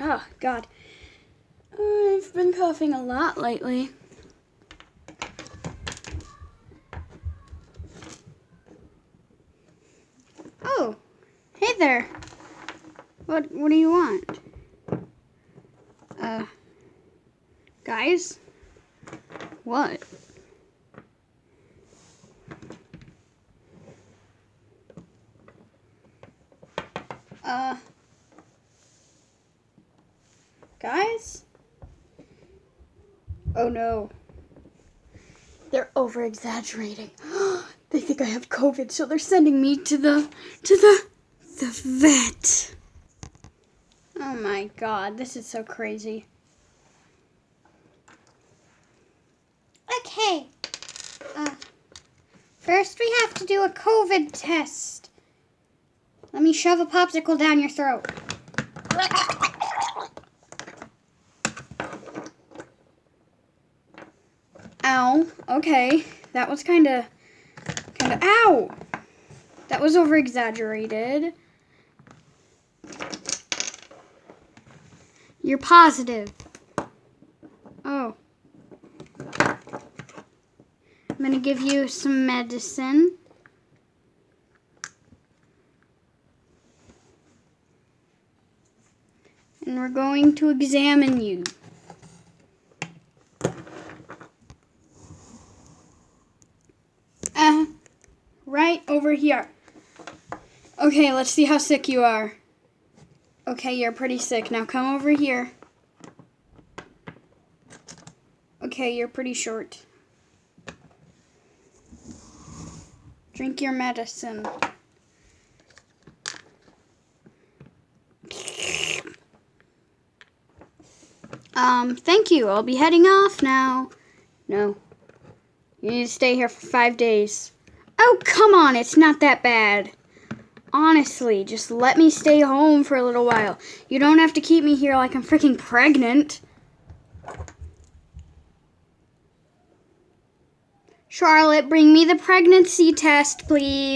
Oh, God. I've been coughing a lot lately. Oh, hey there. What do you want? Guys? What? Guys? Oh no. They're over-exaggerating. They think I have COVID, so they're sending me to the vet. Oh my God, this is so crazy. Okay. First we have to do a COVID test. Let me shove a popsicle down your throat. Ow. Okay. That was kind of ow. That was over-exaggerated. You're positive. Oh. I'm going to give you some medicine. And we're going to examine you. Right over here. Okay, let's see how sick you are. Okay, you're pretty sick. Now come over here. Okay, you're pretty short. Drink your medicine. Thank you. I'll be heading off now. No. You need to stay here for 5 days. Oh, come on. It's not that bad. Honestly, just let me stay home for a little while. You don't have to keep me here like I'm freaking pregnant. Charlotte, bring me the pregnancy test, please.